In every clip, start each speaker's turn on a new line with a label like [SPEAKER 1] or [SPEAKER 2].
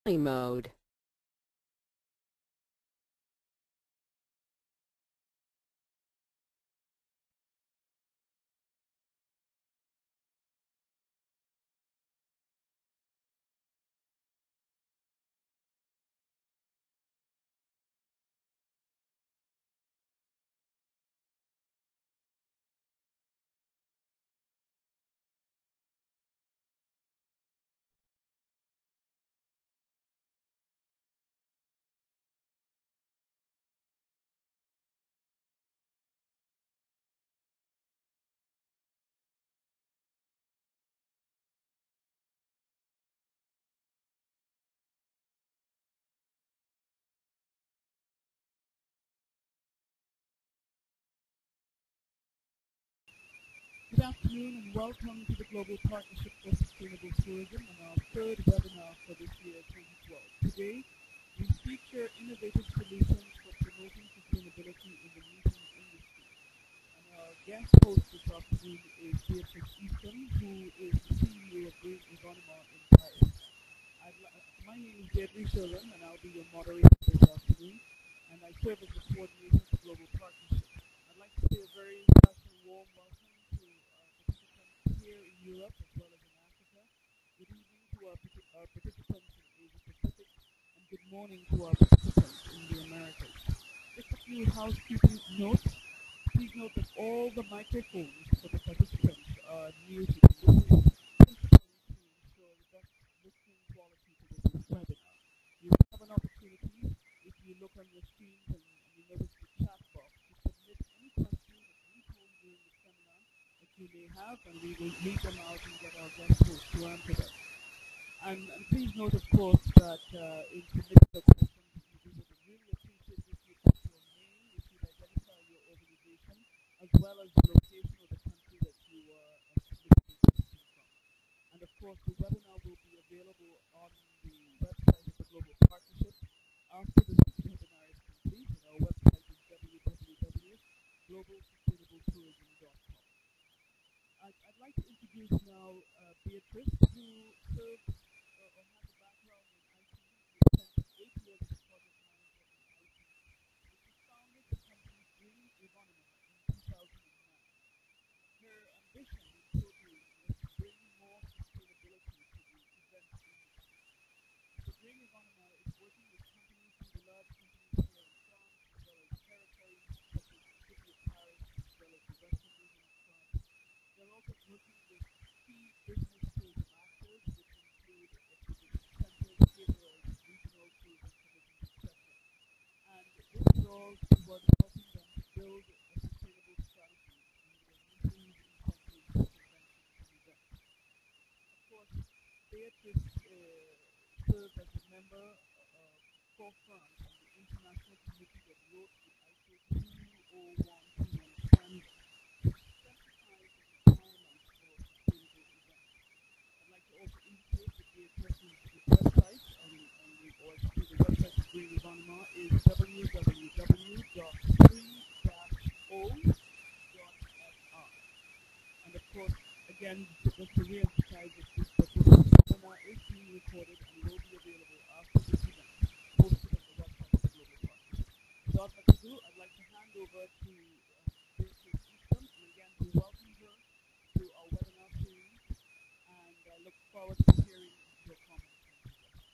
[SPEAKER 1] mode.
[SPEAKER 2] Good afternoon and welcome to the Global Partnership for Sustainable Tourism and our third webinar for this year, 2012. Today, we feature innovative solutions for promoting sustainability in the meeting industry. And our guest host this afternoon is Béatrice Eastham, who is the CEO of Green Evénements in Paris. My name is Béatrice Eastham and I'll be your moderator this afternoon, and I serve as the coordinator for Global Partnership. I'd like to say a very special warm welcome to participants here in Europe as well as in Africa. Good evening to our participants in Asia Pacific, and good morning to our participants in the Americas. Just a few housekeeping notes. Please note that all the microphones for the participants are muted. This is principally to ensure the best listening quality to this webinar. You have an opportunity, if you look on your screens and you notice the chat box, to submit any questions at any time during the seminar that you may have, and we will read them out and get our guest host to answer them. And please note, of course, that in submitting the questions, we would really appreciate if you put your name, if you identify your organization, as well as the location of the country that you are submitting the question from. And of course, the webinar will be available on the website of the Global Partnership after the webinar is complete. And our website is www.globalsustainabletourism.com. I'd like to introduce now Béatrice, who serves or has a background in IT. She spent 8 years as a project manager in IT. She founded the company Green Evénements in 2009. Her ambition in so doing was to bring more sustainability to the event industry. So Green Evénements is working with companies, some of the large companies here in France, as well as territories such as the city of Paris, as well as the Western region of France. They're also working with key business tourism actors, which include exhibition centers, caterers, regional tourism committees, etc. And this is all towards helping them to build a sustainable strategy in their meetings, incentives, conventions, and events. Of course, Béatrice served as a member for France on the international committee that wrote the ISO 20121 standard, which specifies the requirements for sustainable events. I'd like to also indicate that Béatrice's website or the website of Green Evénements is www.3-o.fr. And of course, again, just to re-emphasize that this webinar is being recorded and will be available after this event, posted on the website of the Global Partnership. Without much ado, I'd like to hand over to Béatrice Eastham, and again to welcome her to our webinar series, and I look forward to hearing your comments and suggestions.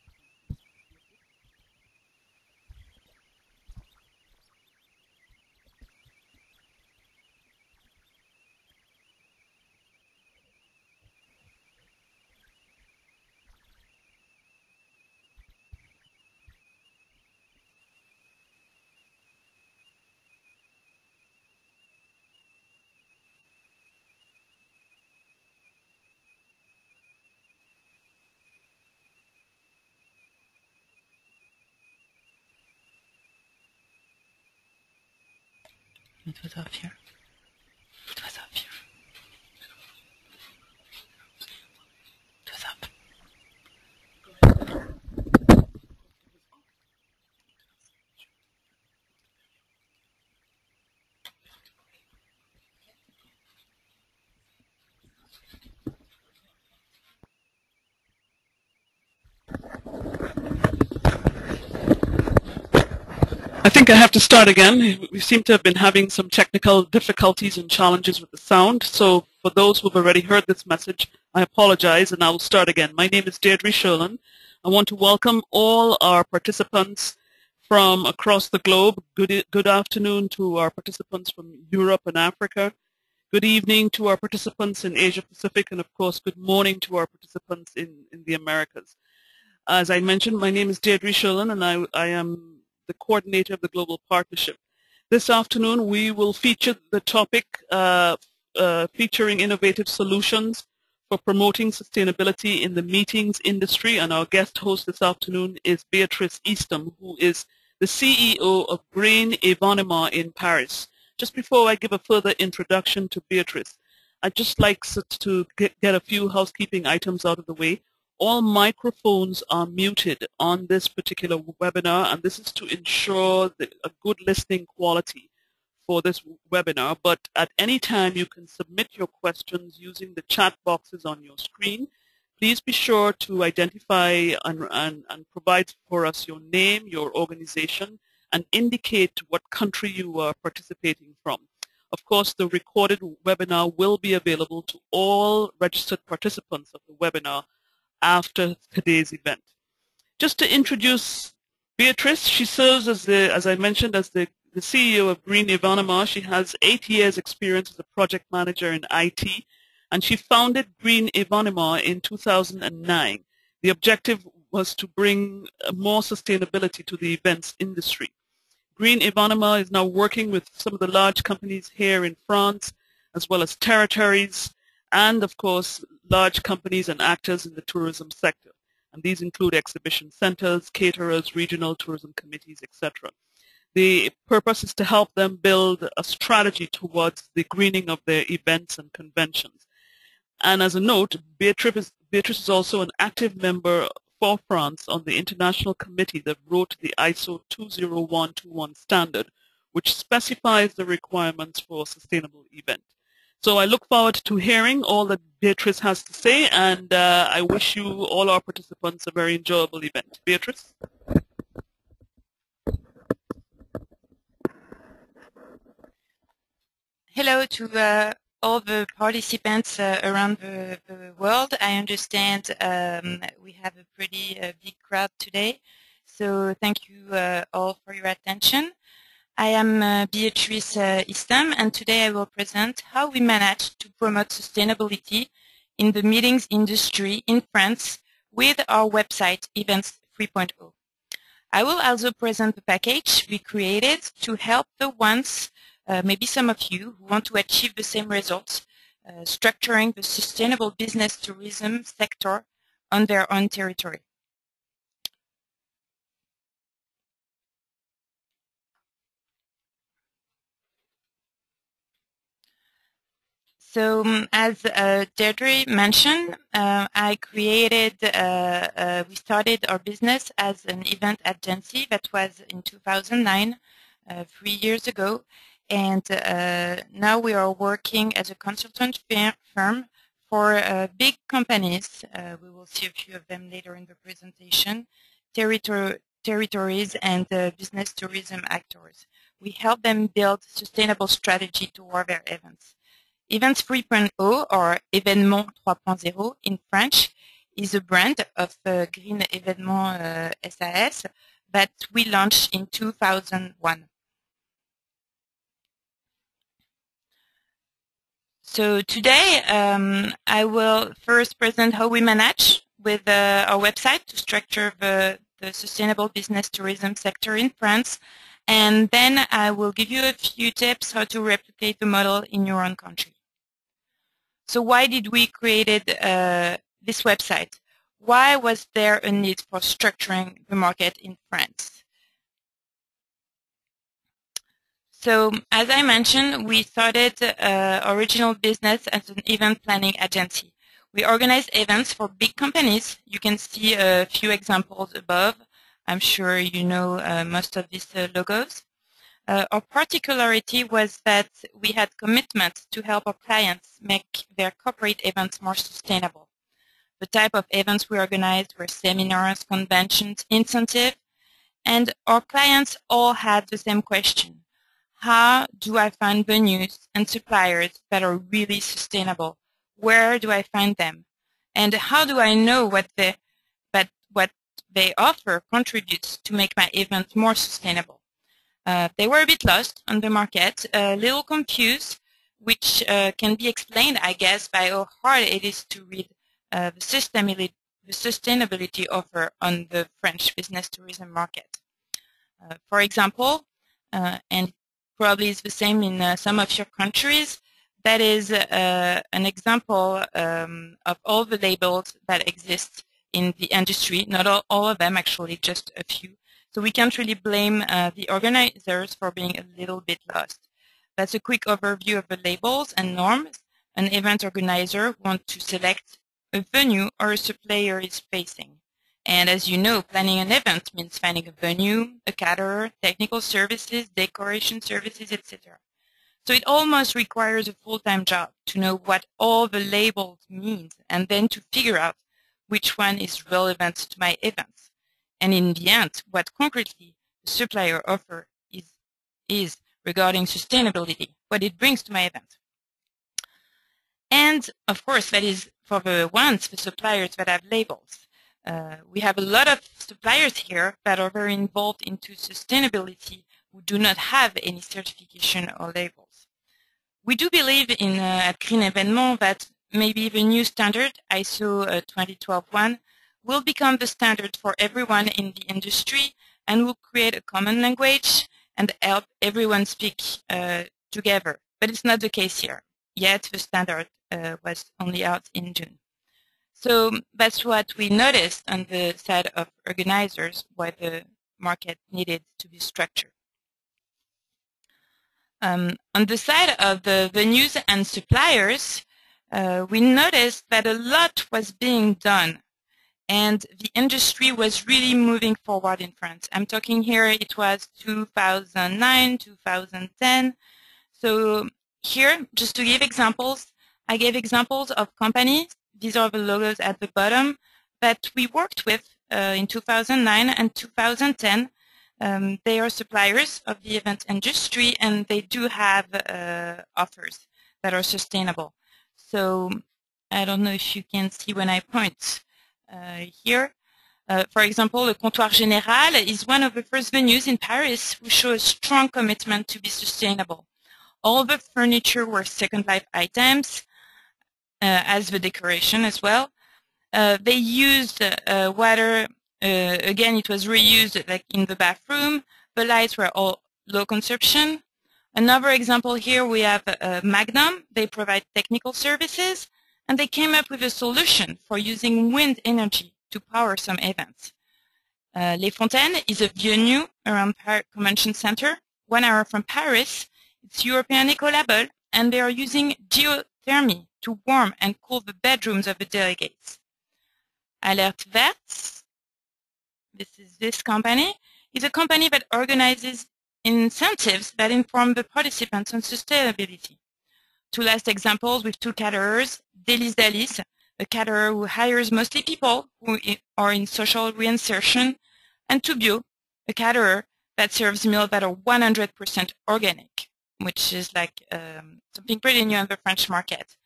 [SPEAKER 3] It was up here. It was up here. It was up.
[SPEAKER 2] I think I have to start again. We seem to have been having some technical difficulties and challenges with the sound. So for those who have already heard this message, I apologize and I will start again. My name is Deirdre Sherlin. I want to welcome all our participants from across the globe. Good afternoon to our participants from Europe and Africa. Good evening to our participants in Asia Pacific, and of course, good morning to our participants in the Americas. As I mentioned, my name is Deirdre Sherlin, and I am the coordinator of the Global Partnership. This afternoon, we will feature the topic featuring innovative solutions for promoting sustainability in the meetings industry, and our guest host this afternoon is Béatrice Eastham, who is the CEO of Green Evénements in Paris. Just before I give a further introduction to Béatrice, I'd just like to get a few housekeeping items out of the way. All microphones are muted on this particular webinar, and this is to ensure a good listening quality for this webinar. But at any time, you can submit your questions using the chat boxes on your screen. Please be sure to identify and provide for us your name, your organization, and indicate what country you are participating from. Of course, the recorded webinar will be available to all registered participants of the webinar after today's event. Just to introduce Béatrice, she serves as I mentioned, as the CEO of Green Evénements. She has 8 years experience as a project manager in IT, and she founded Green Evénements in 2009. The objective was to bring more sustainability to the events industry. Green Evénements is now working with some of the large companies here in France, as well as territories, and of course, large companies and actors in the tourism sector. And these include exhibition centers, caterers, regional tourism committees, etc. The purpose is to help them build a strategy towards the greening of their events and conventions. And as a note, Béatrice is also an active member for France on the international committee that wrote the ISO 20121 standard, which specifies the requirements for a sustainable event. So I look forward to hearing all that Béatrice has to say, and I wish you, all our participants, a very enjoyable event. Béatrice?
[SPEAKER 3] Hello to all the participants around the world. I understand we have a pretty big crowd today, so thank you all for your attention. I am Béatrice Eastham, and today I will present how we manage to promote sustainability in the meetings industry in France with our website Events 3.0. I will also present the package we created to help the ones, maybe some of you, who want to achieve the same results, structuring the sustainable business tourism sector on their own territory. So as Deirdre mentioned, we started our business as an event agency. That was in 2009, 3 years ago. And now we are working as a consultant firm for big companies. We will see a few of them later in the presentation, territories and business tourism actors. We help them build sustainable strategy toward their events. Events 3.0, or Événements 3.0 in French, is a brand of Green Evénements SAS that we launched in 2001. So today I will first present how we manage with our website to structure the sustainable business tourism sector in France, and then I will give you a few tips how to replicate the model in your own country. So why did we create this website? Why was there a need for structuring the market in France? So as I mentioned, we started original business as an event planning agency. We organize events for big companies. You can see a few examples above. I'm sure you know most of these logos. Our particularity was that we had commitment to help our clients make their corporate events more sustainable. The type of events we organized were seminars, conventions, incentives, And our clients all had the same question. How do I find venues and suppliers that are really sustainable? Where do I find them? And how do I know what they offer contributes to make my event more sustainable? They were a bit lost on the market, a little confused, which can be explained, I guess, by how hard it is to read the sustainability offer on the French business tourism market. For example, and probably is the same in some of your countries, that is an example of all the labels that exist in the industry, not all of them actually, just a few. So we can't really blame the organizers for being a little bit lost. That's a quick overview of the labels and norms an event organizer wants to select a venue or a supplier is facing. And as you know, planning an event means finding a venue, a caterer, technical services, decoration services, etc. So it almost requires a full-time job to know what all the labels mean and then to figure out which one is relevant to my events. And in the end, what concretely the supplier offer is regarding sustainability, what it brings to my event. And of course, that is for the suppliers that have labels. We have a lot of suppliers here that are very involved into sustainability who do not have any certification or labels. We do believe in at Green Evénements that maybe the new standard, ISO 2012-1, will become the standard for everyone in the industry and will create a common language and help everyone speak together. But it's not the case here. Yet the standard was only out in June. So that's what we noticed on the side of organizers, why the market needed to be structured. On the side of the venues and suppliers, we noticed that a lot was being done and the industry was really moving forward in France. I'm talking here, it was 2009, 2010. So here, just to give examples, I gave examples of companies. These are the logos at the bottom that we worked with in 2009 and 2010. They are suppliers of the event industry and they do have offers that are sustainable. So I don't know if you can see when I point here. For example, Le Comptoir Général is one of the first venues in Paris who show a strong commitment to be sustainable. All the furniture were second life items, as the decoration as well. They used water. Again, it was reused like in the bathroom. The lights were all low consumption. Another example here, we have Magnum. They provide technical services, and they came up with a solution for using wind energy to power some events. Les Fontaines is a venue around Paris Convention Center, 1 hour from Paris. It's European Eco-Label, and they are using geothermy to warm and cool the bedrooms of the delegates. Alerte Verte, this company, is a company that organizes incentives that inform the participants on sustainability. Two last examples with two caterers, Délice d'Alice, a caterer who hires mostly people who are in social reinsertion, and Tubio, a caterer that serves meals that are 100% organic, which is like something pretty new on the French market.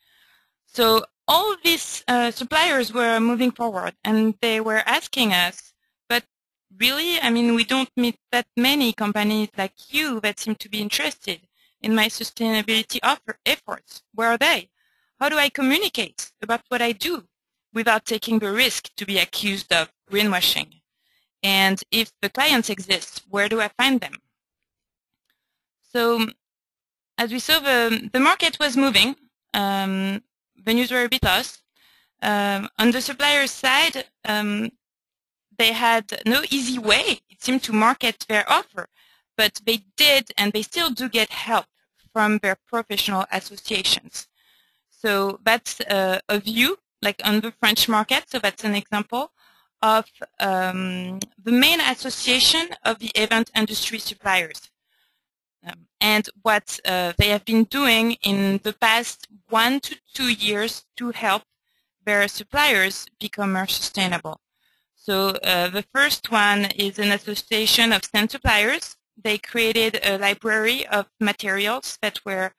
[SPEAKER 3] So all these suppliers were moving forward, and they were asking us, but really, I mean, we don't meet that many companies like you that seem to be interested in my sustainability efforts. Where are they? How do I communicate about what I do without taking the risk to be accused of greenwashing? And if the clients exist, where do I find them? So as we saw, the market was moving. Venues were a bit lost. On the supplier side, they had no easy way, it seemed, to market their offer, but they did and they still do get help from their professional associations. So that's a view, like on the French market. So that's an example of the main association of the event industry suppliers. And what they have been doing in the past 1 to 2 years to help their suppliers become more sustainable. So the first one is an association of stand suppliers. They created a library of materials that were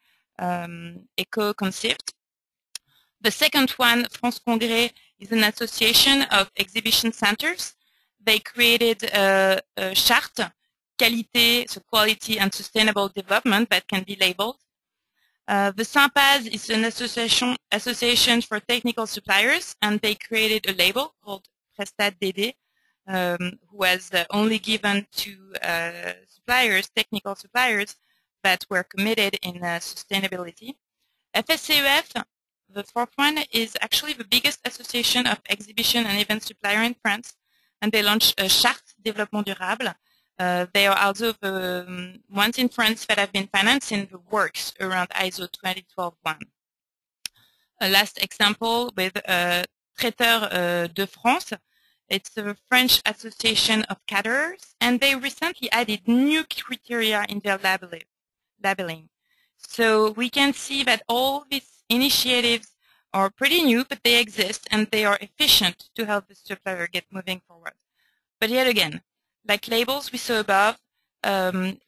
[SPEAKER 3] eco-conceived. The second one, France Congrès, is an association of exhibition centers. They created a charte, qualité, so quality and sustainable development, that can be labeled. The SYMPAS is an association for technical suppliers, and they created a label called Prestat DD, who was only given to suppliers, technical suppliers, that were committed in sustainability. FSCEF, the fourth one, is actually the biggest association of exhibition and event suppliers in France, and they launched a Charte Développement Durable. They are also the ones in France that have been financing the works around ISO 20121. A last example with Traiteurs de France. It's the French Association of Caterers, and they recently added new criteria in their labeling. So we can see that all these initiatives are pretty new, but they exist, and they are efficient to help the supplier get moving forward. But yet again, like labels we saw above,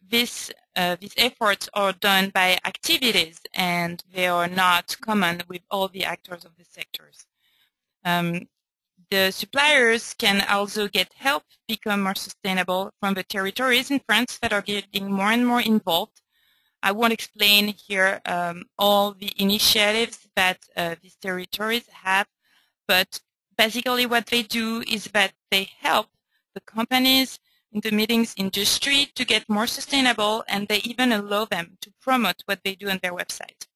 [SPEAKER 3] these efforts are done by activities, and they are not common with all the actors of the sectors. The suppliers can also get help become more sustainable from the territories in France that are getting more and more involved. I won't explain here all the initiatives that these territories have, but basically what they do is that they help the companies in the meetings industry to get more sustainable, and they even allow them to promote what they do on their website.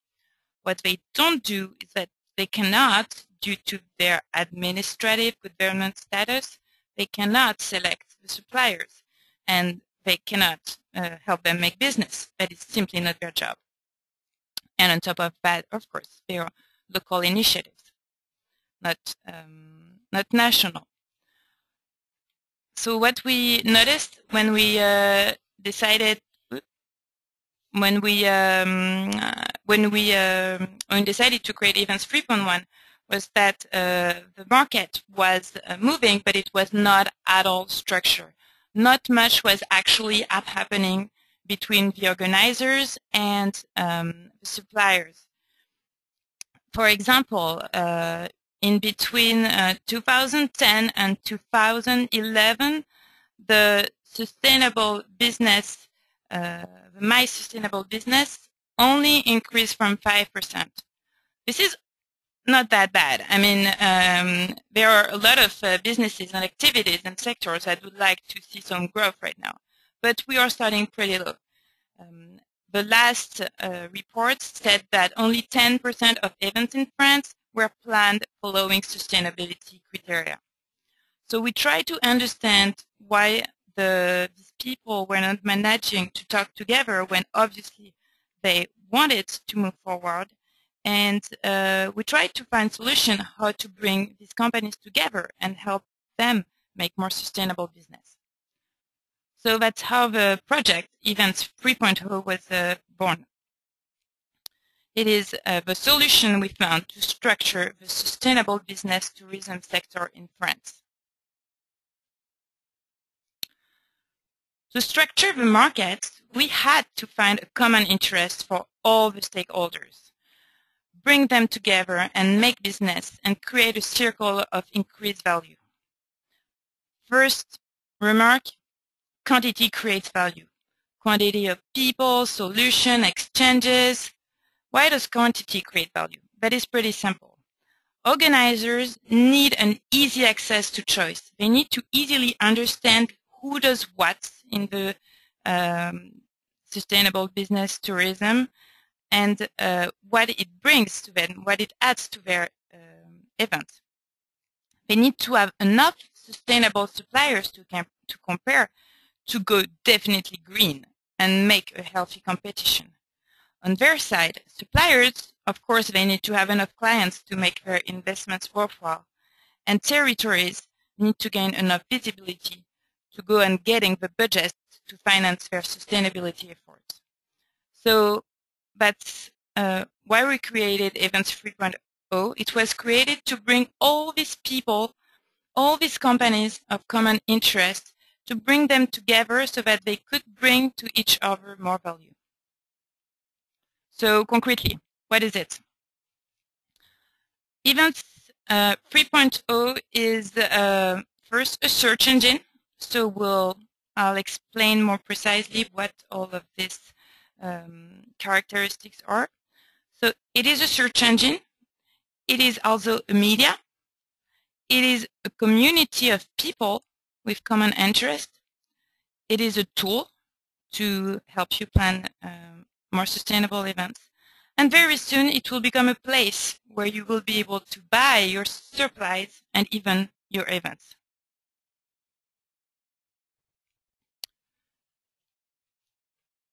[SPEAKER 3] What they don't do is that they cannot, due to their administrative government status, they cannot select the suppliers, and they cannot help them make business. That is simply not their job. And on top of that, of course, they are local initiatives, not national. So what we noticed when we decided to create Events 3.1 was that the market was moving, but it was not at all structured. Not much was actually happening between the organizers and the suppliers. For example, in between 2010 and 2011, the sustainable business, My Sustainable Business, only increased from 5%. This is not that bad. I mean, there are a lot of businesses and activities and sectors that would like to see some growth right now, but we are starting pretty low. The last report said that only 10% of events in France were planned following sustainability criteria. So we try to understand why these people were not managing to talk together when obviously they wanted to move forward. And we try to find solutions how to bring these companies together and help them make more sustainable business. So that's how the project Events 3.0 was born. It is the solution we found to structure the sustainable business tourism sector in France. To structure the market, we had to find a common interest for all the stakeholders, bring them together and make business and create a circle of increased value. First remark, quantity creates value. Quantity of people, solution, exchanges. Why does quantity create value? That is pretty simple. Organizers need an easy access to choice. They need to easily understand who does what in the sustainable business tourism and what it brings to them, what it adds to their event. They need to have enough sustainable suppliers to compare to go definitely green and make a healthy competition. On their side, suppliers, of course, they need to have enough clients to make their investments worthwhile. And territories need to gain enough visibility to go and getting the budget to finance their sustainability efforts. So that's why we created Events 3.0. It was created to bring all these people all these companies of common interest to bring them together so that they could bring to each other more value. So concretely, what is it? Events 3.0 is first a search engine. So I'll explain more precisely what all of these characteristics are. So it is a search engine. It is also a media. It is a community of people with common interest. It is a tool to help you plan more sustainable events. And very soon it will become a place where you will be able to buy your supplies and even your events.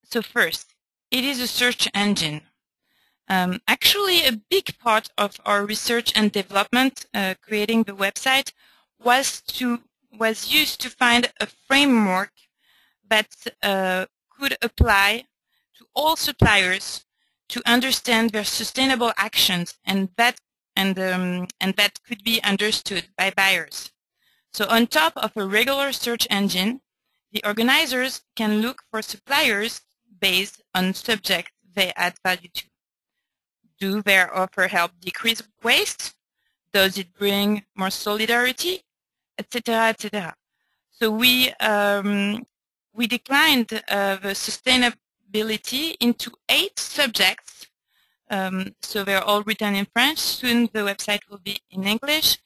[SPEAKER 3] So first, it is a search engine. Actually, a big part of our research and development creating the website was used to find a framework that could apply to all suppliers to understand their sustainable actions, and that could be understood by buyers. So on top of a regular search engine, the organizers can look for suppliers based on subjects they add value to. Do their offer help decrease waste? Does it bring more solidarity? Etc., etc. So we declined the sustainability into 8 subjects. So they're all written in French. Soon the website will be in English.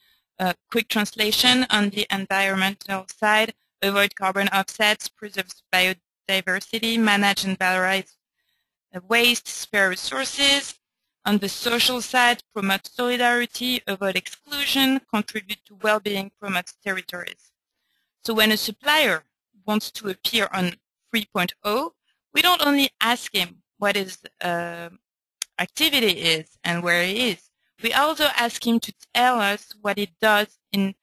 [SPEAKER 3] Quick translation on the environmental side: avoid carbon offsets, preserve biodiversity, manage and valorize waste, spare resources. On the social side, promote solidarity, avoid exclusion, contribute to well-being, promote territories. So when a supplier wants to appear on 3.0, we don't only ask him what his activity is and where he is. We also ask him to tell us what he does in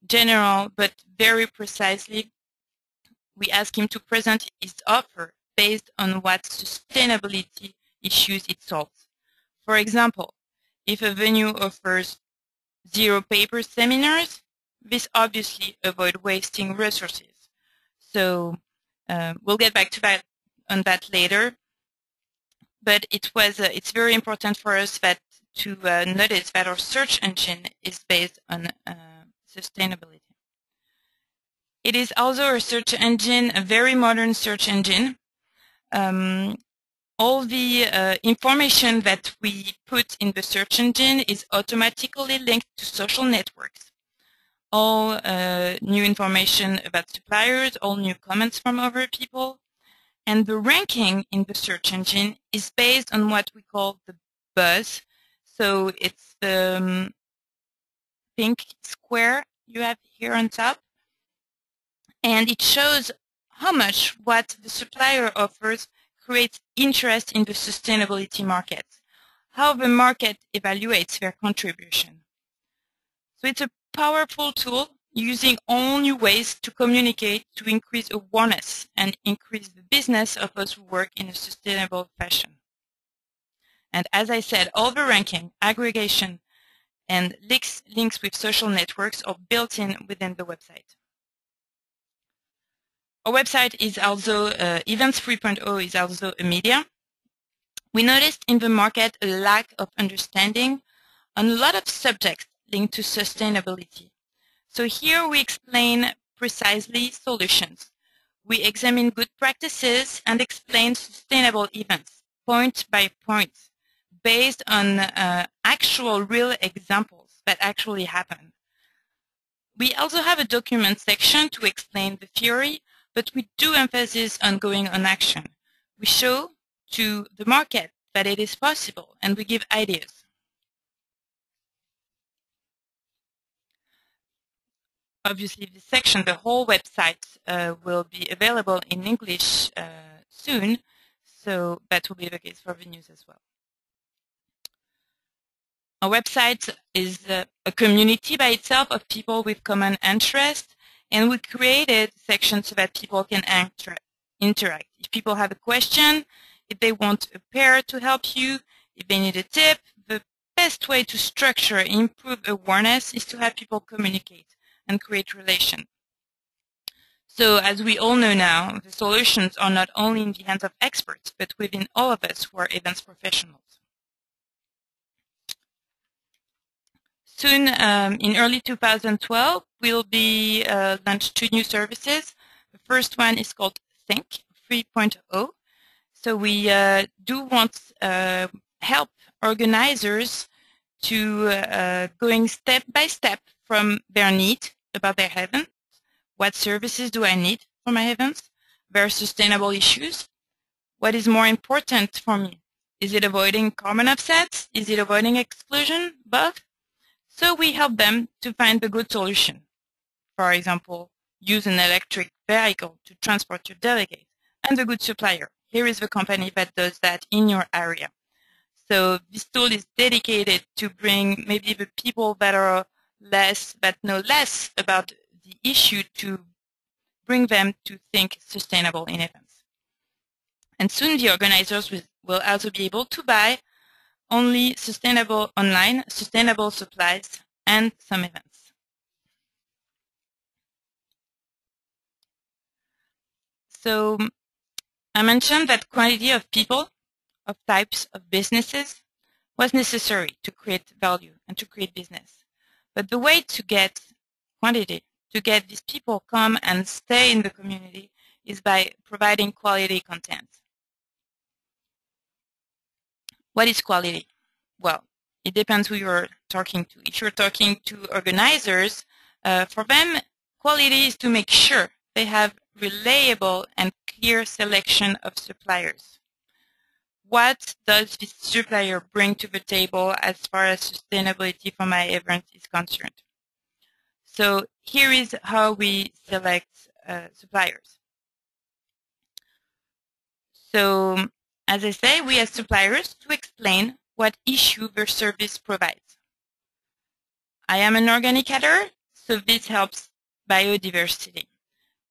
[SPEAKER 3] general, but very precisely. We ask him to present his offer based on what sustainability issues it solves. For example, if a venue offers zero paper seminars, this obviously avoids wasting resources. So we'll get back to that on that later. But it's very important for us to notice that our search engine is based on sustainability. It is also a search engine, a very modern search engine. All the information that we put in the search engine is automatically linked to social networks. All new information about suppliers, all new comments from other people. And the ranking in the search engine is based on what we call the buzz. So it's the pink square you have here on top. And it shows how much what the supplier offers creates interest in the sustainability market, how the market evaluates their contribution. So it's a powerful tool using all new ways to communicate to increase awareness and increase the business of those who work in a sustainable fashion. And as I said, all the ranking, aggregation, and links with social networks are built in within the website. Our website is also, Events 3.0 is also a media. We noticed in the market a lack of understanding on a lot of subjects linked to sustainability. So here we explain precisely solutions. We examine good practices and explain sustainable events, point by point, based on actual real examples that actually happen. We also have a document section to explain the theory, but we do emphasis on going on action. We show to the market that it is possible, and we give ideas. Obviously, this section, the whole website, will be available in English soon, so that will be the case for the news as well. Our website is a community by itself of people with common interest, and we created sections so that people can interact. If people have a question, if they want a pair to help you, if they need a tip, the best way to structure and improve awareness is to have people communicate. and create relation. So as we all know now, the solutions are not only in the hands of experts, but within all of us who are events professionals. Soon, in early 2012, we'll be launched 2 new services. The first one is called Think 3.0. So we do want help organizers to going step by step from their need about their event. What services do I need for my events? Their sustainable issues. What is more important for me? Is it avoiding carbon offsets? Is it avoiding exclusion? Both. So we help them to find the good solution. For example, use an electric vehicle to transport your delegate. And the good supplier. Here is the company that does that in your area. So this tool is dedicated to bring maybe the people that are that know less about the issue, to bring them to think sustainable in events. And soon the organizers will also be able to buy only sustainable online, sustainable supplies, and some events. So I mentioned that quantity of people, of types of businesses, was necessary to create value and to create business. But the way to get quantity, to get these people come and stay in the community, is by providing quality content. What is quality? Well, it depends who you're talking to. If you're talking to organizers, for them, quality is to make sure they have reliable and clear selection of suppliers. What does this supplier bring to the table as far as sustainability for my event is concerned? So here is how we select suppliers. So as I say, we ask suppliers to explain what issue their service provides. I am an organic caterer, so this helps biodiversity.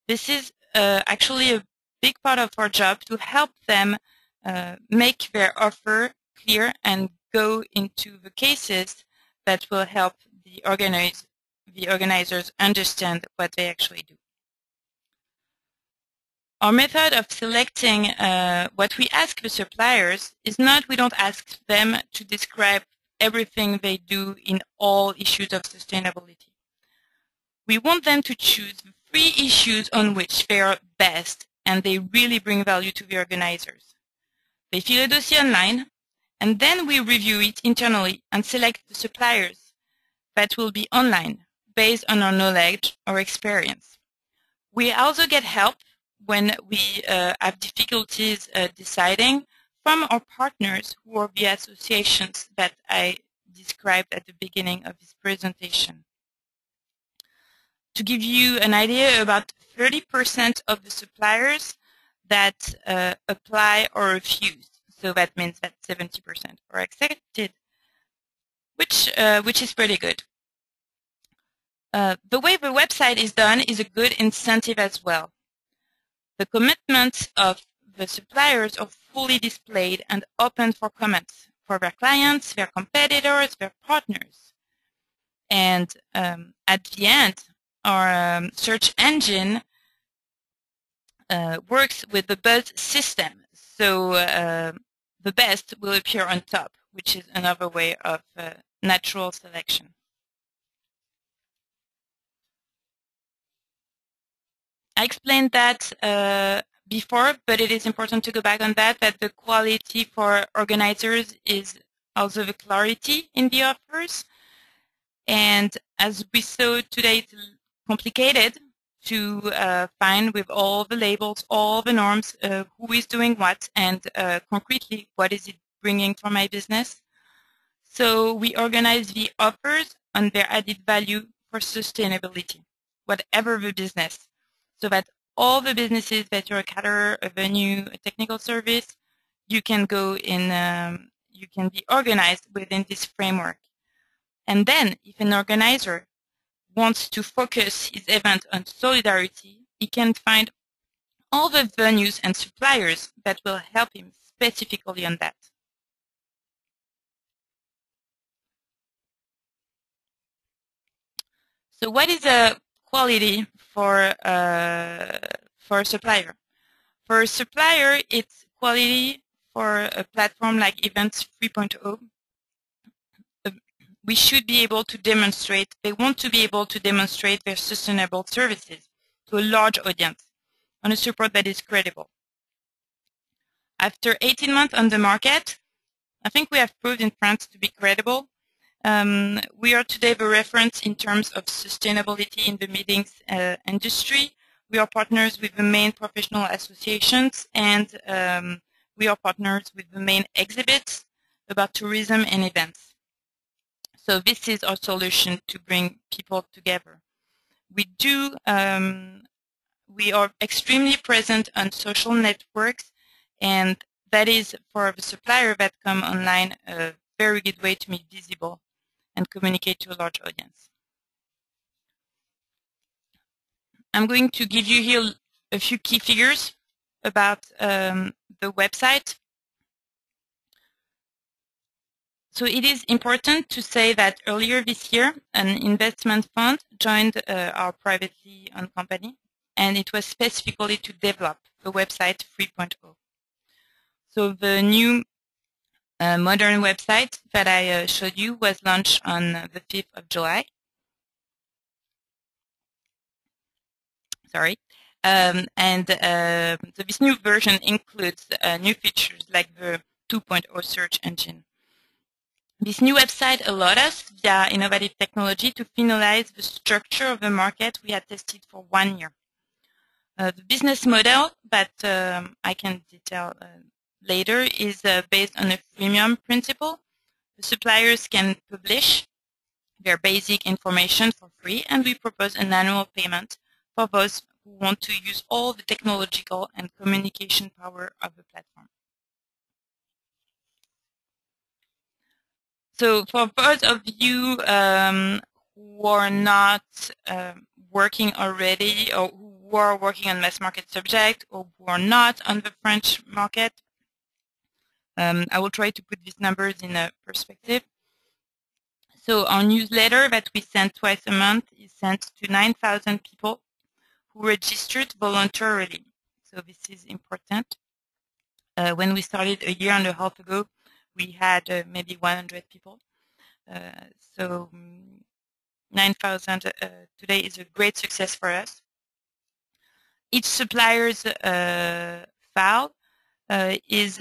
[SPEAKER 3] This is actually a big part of our job, to help them make their offer clear and go into the cases that will help the organizers understand what they actually do. Our method of selecting what we ask the suppliers is not, we don't ask them to describe everything they do in all issues of sustainability. We want them to choose the 3 issues on which they are best and they really bring value to the organizers. They fill a dossier online, and then we review it internally and select the suppliers that will be online based on our knowledge or experience. We also get help when we have difficulties deciding from our partners, who are the associations that I described at the beginning of this presentation. To give you an idea, about 30% of the suppliers that apply or refuse, so that means that 70% are accepted, which is pretty good. The way the website is done is a good incentive as well. The commitments of the suppliers are fully displayed and open for comments for their clients, their competitors, their partners. And at the end, our search engine works with the buzz system. So the best will appear on top, which is another way of natural selection. I explained that before, but it is important to go back on that the quality for organizers is also the clarity in the offers. And as we saw today, it's complicated to find with all the labels, all the norms, who is doing what, and concretely, what is it bringing for my business. So we organize the offers on their added value for sustainability, whatever the business, so that all the businesses that you're a caterer, a venue, a technical service, you can go in, you can be organized within this framework. And then, if an organizer wants to focus his event on solidarity, he can find all the venues and suppliers that will help him specifically on that. So what is a quality for a supplier. For a supplier, it's quality for a platform like Events 3.0. We should be able to demonstrate, they want to be able to demonstrate their sustainable services to a large audience on a support that is credible. After 18 months on the market, I think we have proved in France to be credible. We are today the reference in terms of sustainability in the meetings industry. We are partners with the main professional associations, and we are partners with the main exhibits about tourism and events. So this is our solution to bring people together. We are extremely present on social networks, and that is for the supplier that come online a very good way to be visible and communicate to a large audience. I'm going to give you here a few key figures about the website. So it is important to say that earlier this year, an investment fund joined our privately owned company, and it was specifically to develop the website 3.0. So the new modern website that I showed you was launched on the 5th of July. Sorry. So this new version includes new features like the 2.0 search engine. This new website allowed us, via innovative technology, to finalize the structure of the market we had tested for 1 year. The business model that I can detail later is based on a freemium principle. The suppliers can publish their basic information for free, and we propose an annual payment for those who want to use all the technological and communication power of the platform. So for those of you who are not working already, or who are working on mass market subject, or who are not on the French market, I will try to put these numbers in a perspective. So our newsletter that we send twice a month is sent to 9,000 people who registered voluntarily. So this is important. When we started a year and a half ago, we had maybe 100 people. So 9,000 today is a great success for us. Each supplier's file is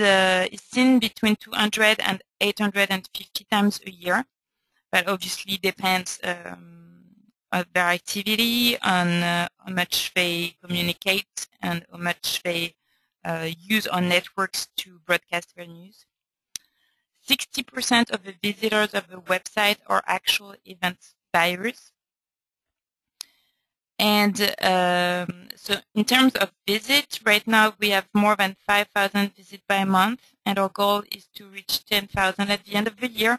[SPEAKER 3] seen between 200 and 850 times a year. That obviously depends on their activity, on how much they communicate, and how much they use on networks to broadcast their news. 60% of the visitors of the website are actual event buyers. And so in terms of visits, right now we have more than 5,000 visits by month, and our goal is to reach 10,000 at the end of the year,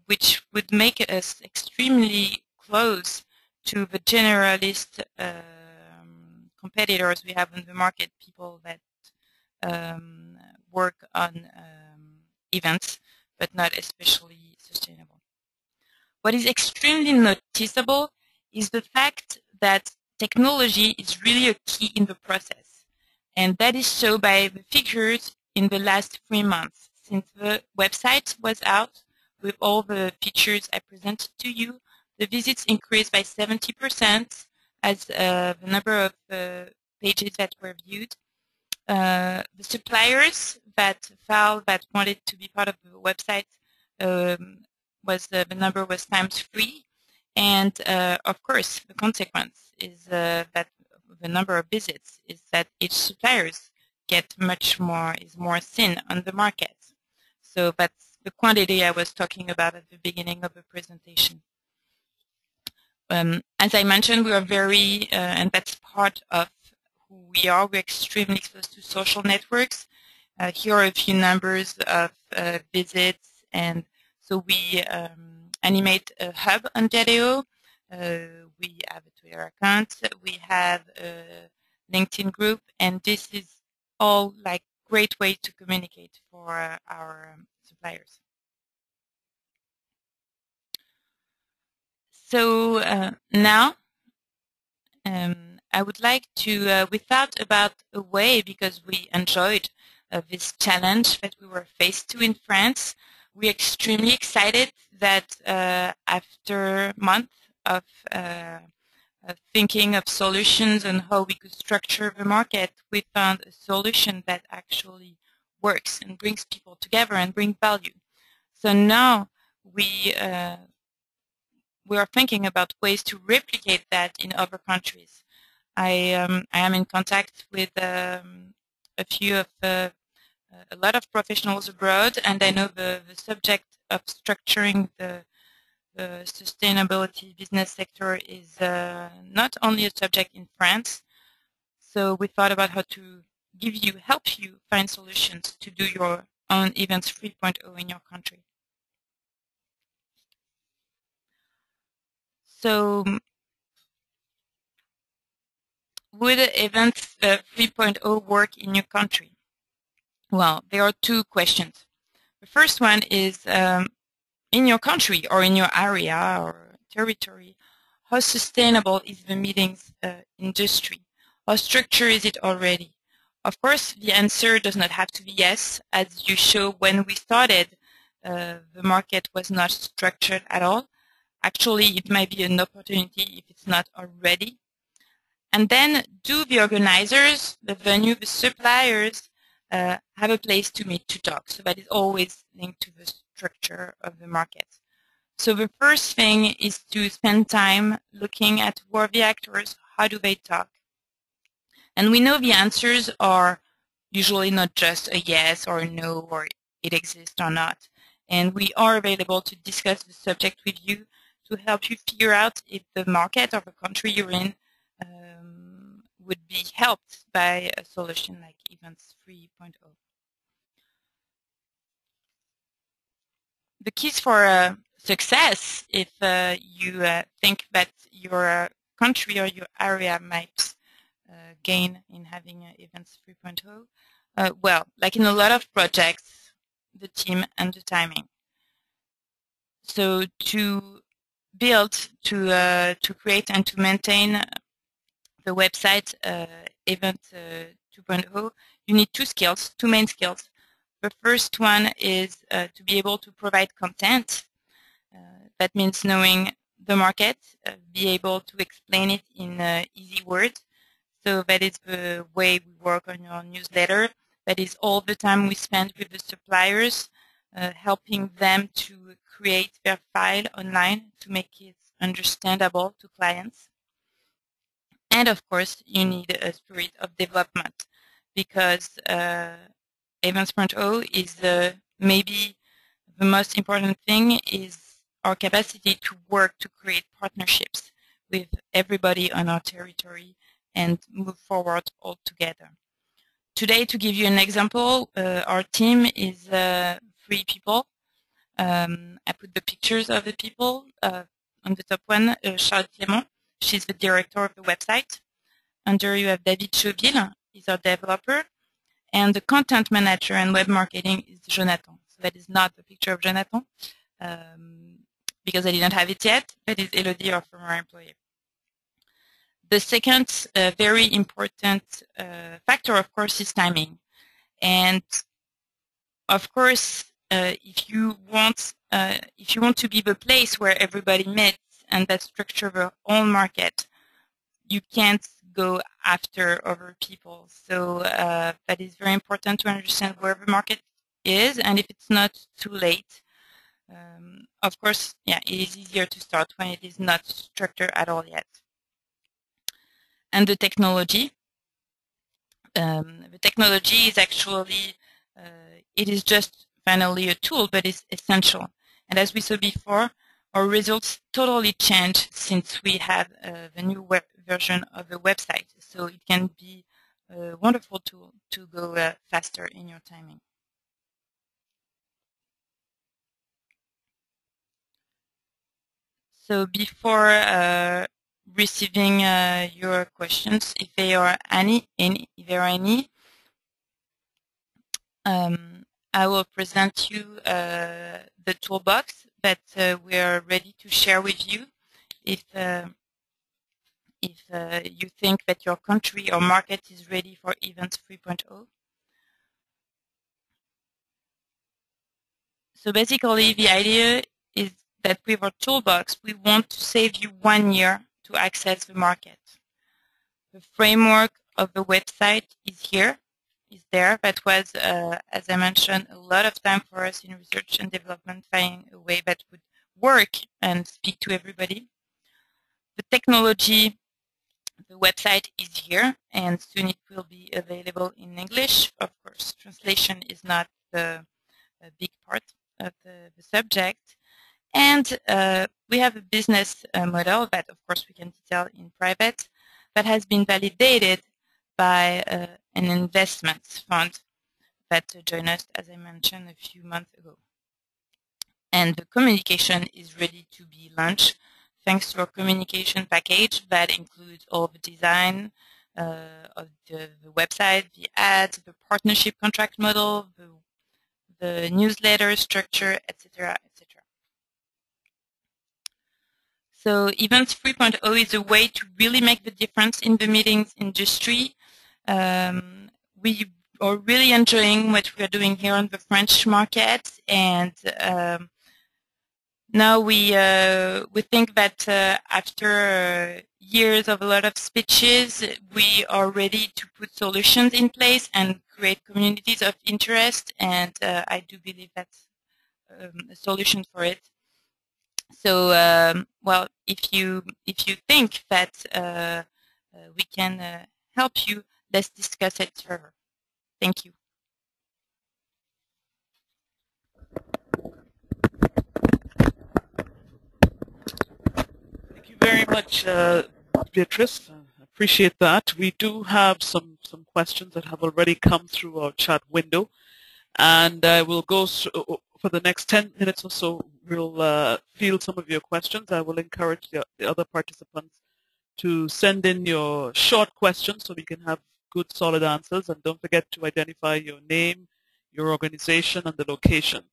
[SPEAKER 3] which would make us extremely close to the generalist competitors we have in the market, people that work on events, but not especially sustainable. What is extremely noticeable is the fact that technology is really a key in the process. And that is shown by the figures in the last 3 months. Since the website was out with all the features I presented to you, the visits increased by 70% as the number of pages that were viewed. The suppliers that felt that wanted to be part of the website the number was ×3, and of course the consequence is that the number of visits is that each suppliers get is more seen on the market. So that's the quantity I was talking about at the beginning of the presentation. As I mentioned, we are very, and that's part of who we are. We're extremely close to social networks. Here are a few numbers of visits, and so we animate a hub on Jadeo. We have a Twitter account. We have a LinkedIn group, and this is all like great way to communicate for our suppliers. So now I would like to, we thought about a way, because we enjoyed this challenge that we were faced to in France. We're extremely excited that after months of thinking of solutions and how we could structure the market, we found a solution that actually works and brings people together and brings value. So now we are thinking about ways to replicate that in other countries. I am in contact with a few of a lot of professionals abroad, and I know the subject of structuring the sustainability business sector is not only a subject in France. So we thought about how to help you find solutions to do your own Events 3.0 in your country. So would Events 3.0 work in your country? Well, there are two questions. The first one is, in your country or in your area or territory, how sustainable is the meetings industry? How structured is it already? Of course, the answer does not have to be yes. As you show, when we started, the market was not structured at all. Actually, it might be an opportunity if it's not already. And then, do the organizers, the venue, the suppliers, have a place to meet to talk? So that is always linked to the structure of the market. So the first thing is to spend time looking at who are the actors, how do they talk? And we know the answers are usually not just a yes or a no, or it exists or not. And we are available to discuss the subject with you to help you figure out if the market or the country you're in would be helped by a solution like Events 3.0. The keys for success, if you think that your country or your area might gain in having Events 3.0, well, like in a lot of projects, the team and the timing. So to build, to create and to maintain the website Event 2.0, you need two main skills. The first one is to be able to provide content. That means knowing the market, be able to explain it in easy words. So that is the way we work on your newsletter. That is all the time we spend with the suppliers, helping them to create their file online to make it understandable to clients. And of course, you need a spirit of development, because Events 3.0 is maybe the most important thing is our capacity to work to create partnerships with everybody on our territory and move forward all together. Today, to give you an example, our team is 3 people. I put the pictures of the people. On the top one, Charles Clément, she's the director of the website. Under you have David Chauville, he's our developer. And the content manager and web marketing is Jonathan. So that is not the picture of Jonathan, because I didn't have it yet. That is Elodie, our former employee. The second very important factor, of course, is timing. And of course, if you want to be the place where everybody meets and that structure the whole market, you can't go after other people. So that is very important to understand where the market is, and if it's not too late. Of course, yeah, it is easier to start when it is not structured at all yet. And the technology. The technology is actually, it is just finally a tool, but it's essential. And as we saw before, our results totally change since we have the new web version of the website. So it can be a wonderful tool to go faster in your timing. So before receiving your questions, if there are any, I will present you the toolbox that we are ready to share with you. If if you think that your country or market is ready for Events 3.0. So basically, the idea is that with our toolbox, we want to save you 1 year to access the market. The framework of the website is there. That was, as I mentioned, a lot of time for us in research and development, finding a way that would work and speak to everybody. The technology, the website is here, and soon it will be available in English. Of course, translation is not the big part of the subject. And we have a business model that, of course, we can detail in private, that has been validated by an investment fund that joined us, as I mentioned, a few months ago. And the communication is ready to be launched thanks to our communication package that includes all the design of the website, the ads, the partnership contract model, the newsletter structure, etc., etc. So Events 3.0 is a way to really make the difference in the meetings industry. We are really enjoying what we are doing here on the French market, and now we think that after years of a lot of speeches, we are ready to put solutions in place and create communities of interest, and I do believe that's a solution for it. So, well, if you think that we can help you, let's discuss it further. Thank you.
[SPEAKER 2] Thank you very much, Beatrice. I appreciate that. We do have some questions that have already come through our chat window, and we'll go through, for the next 10 minutes or so. We'll field some of your questions. I will encourage the other participants to send in your short questions so we can have good, solid answers. And don't forget to identify your name, your organization, and the location.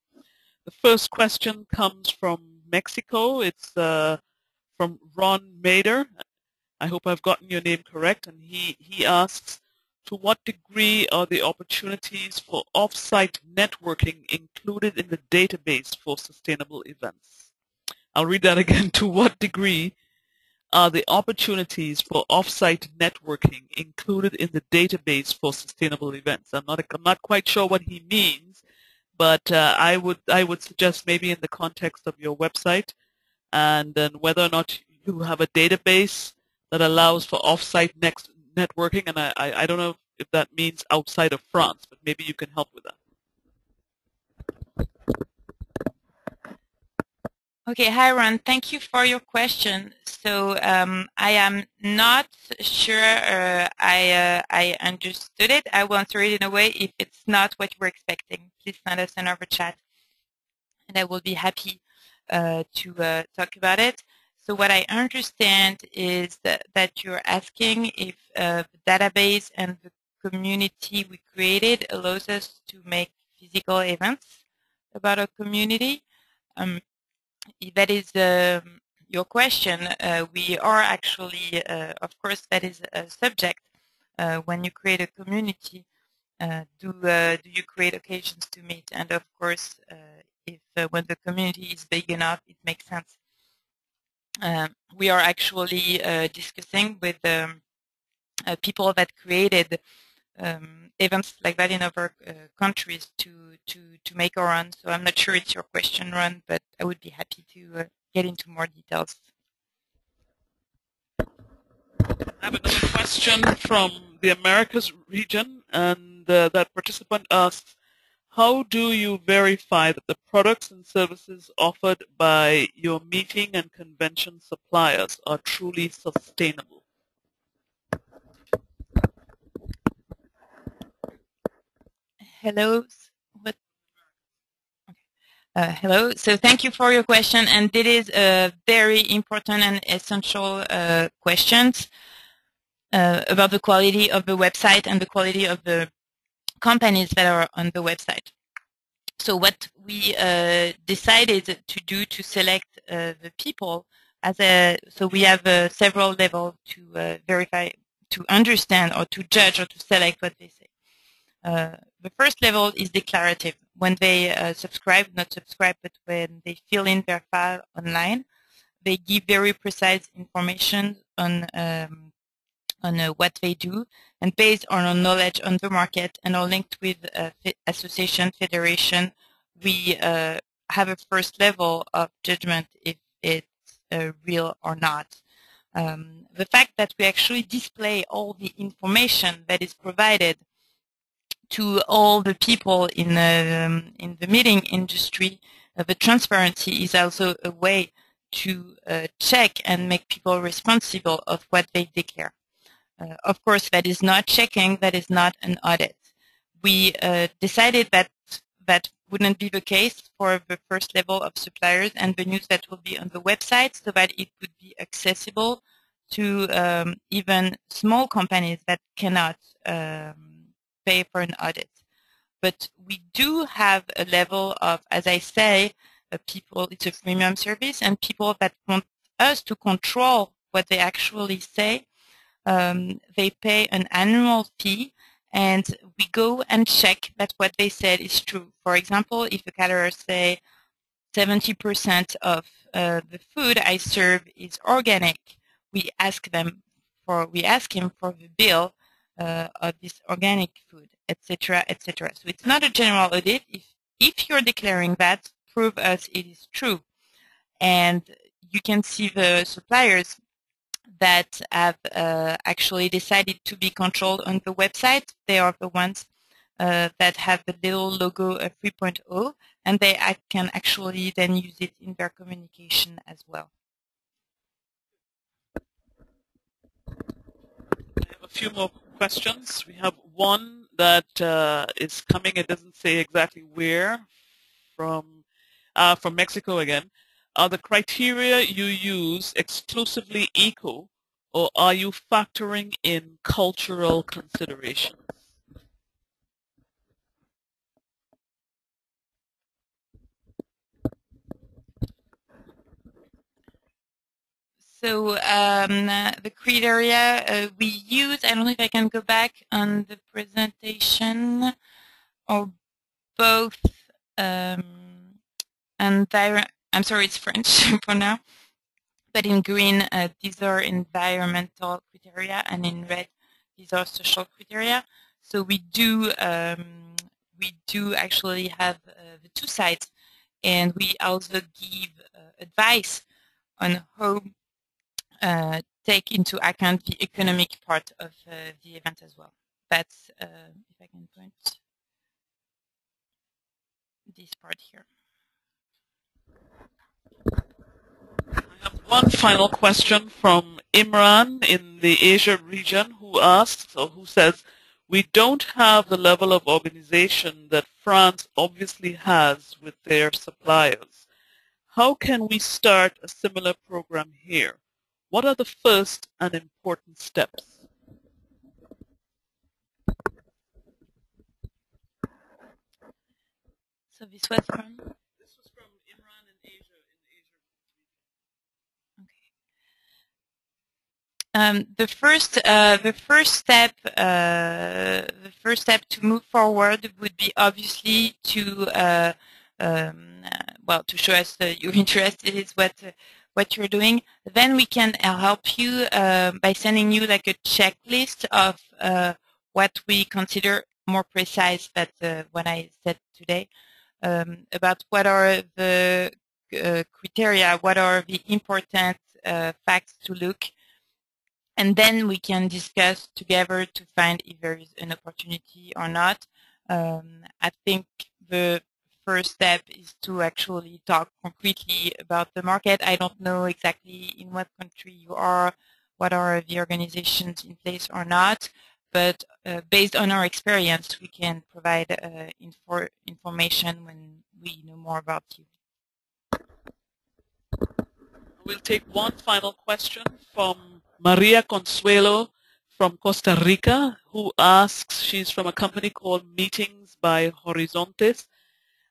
[SPEAKER 2] The first question comes from Mexico. It's from Ron Mader. I hope I've gotten your name correct. And he asks, to what degree are the opportunities for off-site networking included in the database for sustainable events? I'll read that again. To what degree are the opportunities for off-site networking included in the database for sustainable events? I'm not quite sure what he means, but I would suggest maybe in the context of your website, and then whether or not you have a database that allows for off-site networking, and I don't know if that means outside of France, but maybe you can help with that.
[SPEAKER 3] Okay, hi Ron, thank you for your question. So I am not sure I understood it. I will answer it in a way. If it's not what you were expecting, please send us another chat, and I will be happy to talk about it. So what I understand is that you're asking if the database and the community we created allows us to make physical events about a community. If that is your question, we are actually, of course, that is a subject. When you create a community, do you create occasions to meet? And of course, if when the community is big enough, it makes sense. We are actually discussing with people that created events like that in other countries to make our own. So I'm not sure it's your question, Ron, but I would be happy to get into more details.
[SPEAKER 2] I have another question from the Americas region, and that participant asks, how do you verify that the products and services offered by your meeting and convention suppliers are truly sustainable?
[SPEAKER 3] Hello. Hello. So thank you for your question, and it is a very important and essential questions about the quality of the website and the quality of the companies that are on the website. So what we decided to do to select the people so we have several levels to verify, to understand, or to judge, or to select what they say. The first level is declarative. When they subscribe, not subscribe, but when they fill in their file online, they give very precise information on what they do, and based on our knowledge on the market and are linked with association, federation, we have a first level of judgment if it's real or not. The fact that we actually display all the information that is provided to all the people in the meeting industry, the transparency is also a way to check and make people responsible of what they declare. Of course, that is not checking, that is not an audit. We decided that that wouldn't be the case for the first level of suppliers and the news that will be on the website, so that it would be accessible to even small companies that cannot pay for an audit. But we do have a level of, as I say, people, it's a freemium service, and people that want us to control what they actually say, they pay an annual fee, and we go and check that what they said is true. For example, if a caterer say 70% of the food I serve is organic, we ask him for the bill of this organic food, etc., etc. So it's not a general audit. If you're declaring that, prove us it is true. And you can see the suppliers that have actually decided to be controlled on the website. They are the ones that have the little logo of 3.0, and they can actually then use it in their communication as well.
[SPEAKER 1] I have a few more questions. We have one that is coming. It doesn't say exactly where. From Mexico again. Are the criteria you use exclusively eco, or are you factoring in cultural considerations?
[SPEAKER 3] So the criteria we use, I don't know if I can go back on the presentation, or both I'm sorry, it's French for now. But in green, these are environmental criteria, and in red, these are social criteria. So we do actually have the two sides, and we also give advice on how take into account the economic part of the event as well. That's if I can point this part here.
[SPEAKER 1] I have one final question from Imran in the Asia region, who asks, or who says, we don't have the level of organization that France obviously has with their suppliers. How can we start a similar program here? What are the first and important steps?
[SPEAKER 3] So this was from?
[SPEAKER 1] This was from Imran in Asia.
[SPEAKER 3] Okay. The first step to move forward would be obviously to well, to show us that you're interested in what you're doing. Then we can help you by sending you like a checklist of what we consider more precise than what I said today, about what are the criteria, what are the important facts to look, and then we can discuss together to find if there is an opportunity or not. I think the first step is to actually talk concretely about the market. I don't know exactly in what country you are, what are the organizations in place or not, but based on our experience, we can provide information when we know more about you.
[SPEAKER 1] We'll take one final question from Maria Consuelo from Costa Rica, who asks, she's from a company called Meetings by Horizontes,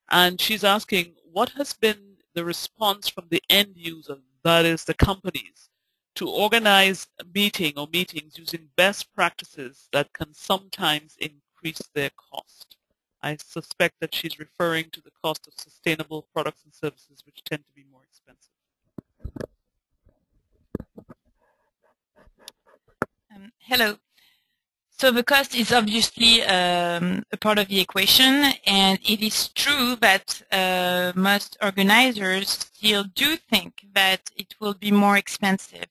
[SPEAKER 1] and she's asking, what has been the response from the end user, that is the companies, to organize a meeting or meetings using best practices that can sometimes increase their cost. I suspect that she's referring to the cost of sustainable products and services, which tend to be more expensive.
[SPEAKER 3] Hello. So the cost is obviously a part of the equation, and it is true that most organizers still do think that it will be more expensive.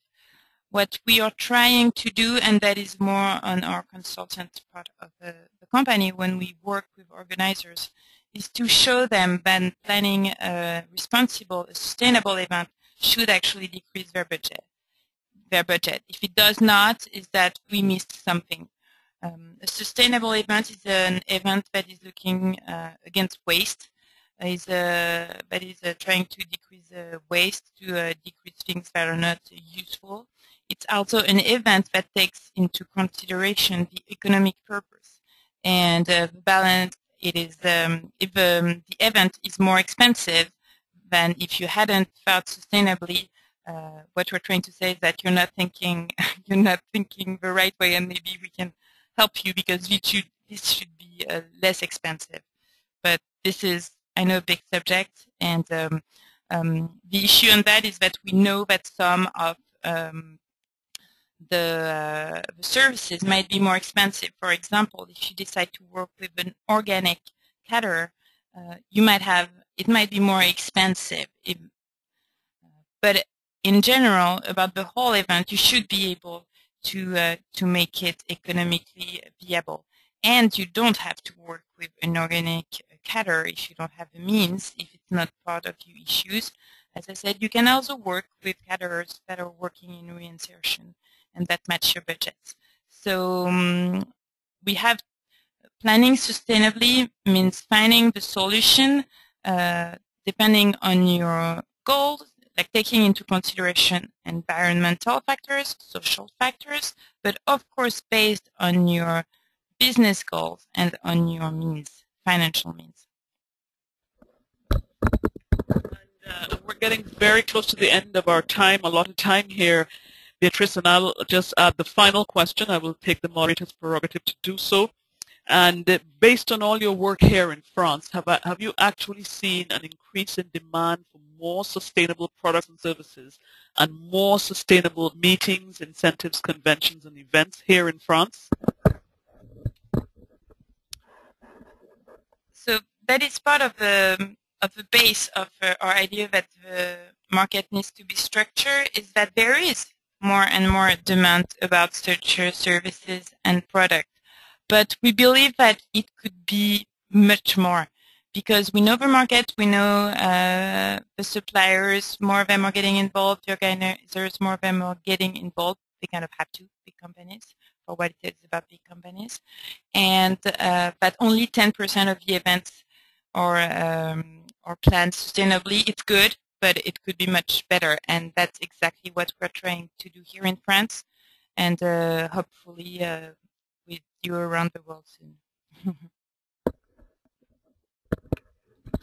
[SPEAKER 3] What we are trying to do, and that is more on our consultant part of the company when we work with organizers, is to show them that planning a responsible, a sustainable event should actually decrease their budget. If it does not, is that we missed something. A sustainable event is an event that is looking against waste, that is trying to decrease waste, to decrease things that are not useful. It's also an event that takes into consideration the economic purpose and the balance. It is if the event is more expensive than if you hadn't thought sustainably. What we're trying to say is that you're not thinking the right way, and maybe we can help you because this should be less expensive. But this is, I know, a big subject, and the issue on that is that we know that some of the services might be more expensive. For example, if you decide to work with an organic caterer, it might be more expensive. But in general, about the whole event, you should be able to make it economically viable. And you don't have to work with an organic caterer if you don't have the means, if it's not part of your issues. As I said, you can also work with caterers that are working in reinsertion and that match your budgets. So we have planning sustainably means finding the solution depending on your goals, like taking into consideration environmental factors, social factors, but of course based on your business goals and on your means, financial means.
[SPEAKER 1] And we're getting very close to the end of our time, a lot of time here, Beatrice, and I'll just add the final question. I will take the moderator's prerogative to do so. And based on all your work here in France, have you actually seen an increase in demand for more sustainable products and services and more sustainable meetings, incentives, conventions, and events here in France?
[SPEAKER 3] So that is part of the base of our idea that the market needs to be structured, is that there is more and more demand about structured services and products. But we believe that it could be much more because we know the market, we know the suppliers, more of them are getting involved, the organizers, more of them are getting involved. They kind of have to, big companies, for what it is about big companies. And but only 10% of the events are planned sustainably. It's good, but it could be much better. And that's exactly what we're trying to do here in France. And hopefully with you around the world soon.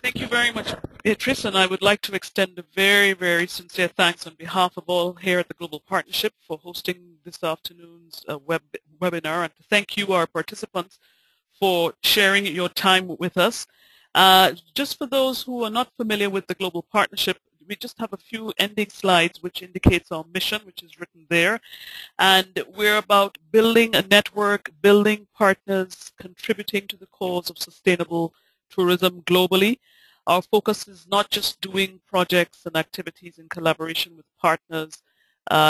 [SPEAKER 1] Thank you very much, Beatrice, and I would like to extend a very, very sincere thanks on behalf of all here at the Global Partnership for hosting this afternoon's webinar, and to thank you, our participants, for sharing your time with us. Just for those who are not familiar with the Global Partnership, we just have a few ending slides which indicates our mission, which is written there. And we're about building a network, building partners, contributing to the cause of sustainable tourism globally. Our focus is not just doing projects and activities in collaboration with partners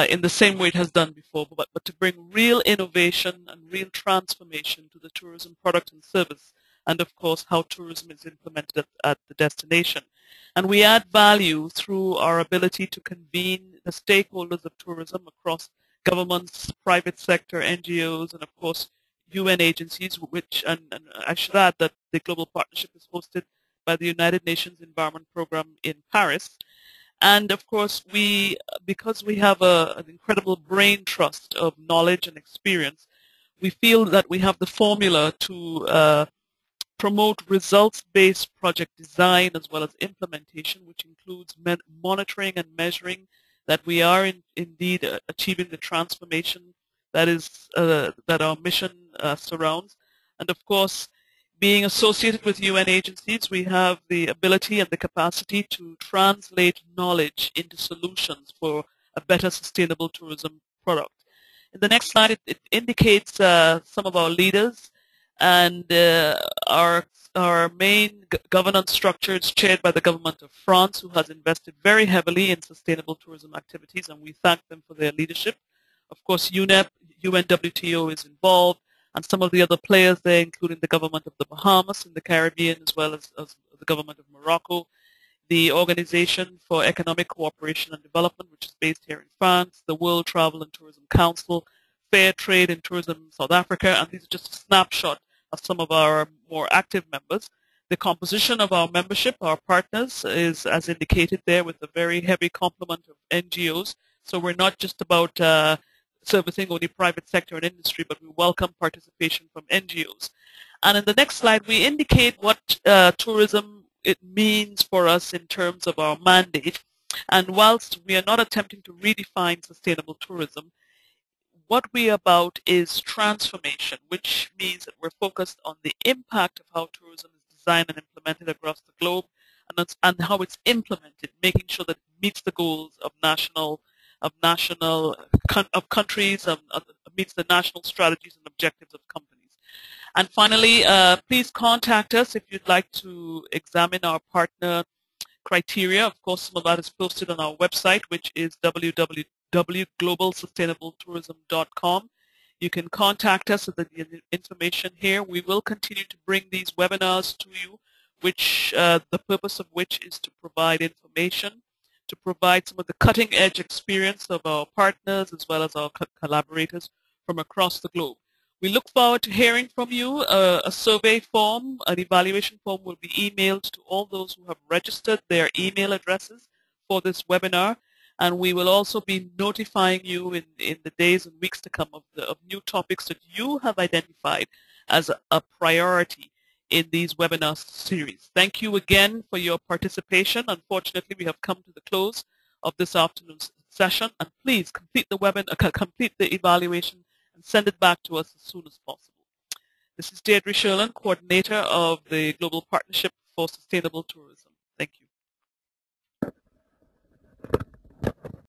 [SPEAKER 1] in the same way it has done before, but to bring real innovation and real transformation to the tourism product and service, and of course how tourism is implemented at the destination. And we add value through our ability to convene the stakeholders of tourism across governments, private sector, NGOs, and of course UN agencies, which, and I should add that the Global Partnership is hosted by the United Nations Environment Programme in Paris. And of course, because we have an incredible brain trust of knowledge and experience, we feel that we have the formula to promote results-based project design as well as implementation, which includes monitoring and measuring that we are indeed achieving the transformation that is that our mission surrounds. And of course, being associated with UN agencies, we have the ability and the capacity to translate knowledge into solutions for a better sustainable tourism product. In the next slide, it indicates some of our leaders, and our main governance structure is chaired by the government of France, who has invested very heavily in sustainable tourism activities, and we thank them for their leadership. Of course, UNEP, UNWTO is involved, and some of the other players there, including the government of the Bahamas in the Caribbean, as well as the government of Morocco, the Organization for Economic Cooperation and Development, which is based here in France, the World Travel and Tourism Council, Fair Trade and Tourism South Africa, and these are just a snapshot of some of our more active members. The composition of our membership, our partners, is as indicated there with a very heavy complement of NGOs. So we're not just about servicing only private sector and industry, but we welcome participation from NGOs. And in the next slide, we indicate what tourism it means for us in terms of our mandate. And whilst we are not attempting to redefine sustainable tourism, what we are about is transformation, which means that we're focused on the impact of how tourism is designed and implemented across the globe, and how it's implemented, making sure that it meets the goals of countries, meets the national strategies and objectives of companies. And finally, please contact us if you'd like to examine our partner criteria. Of course, some of that is posted on our website, which is www.globalsustainabletourism.com. You can contact us at the information here. We will continue to bring these webinars to you, which the purpose of which is to provide information, to provide some of the cutting-edge experience of our partners as well as our collaborators from across the globe. We look forward to hearing from you. A survey form, an evaluation form will be emailed to all those who have registered their email addresses for this webinar, and we will also be notifying you in the days and weeks to come of new topics that you have identified as a priority in these webinar series. Thank you again for your participation. Unfortunately, we have come to the close of this afternoon's session, and please complete the evaluation and send it back to us as soon as possible. This is Deirdre Sherlin, Coordinator of the Global Partnership for Sustainable Tourism.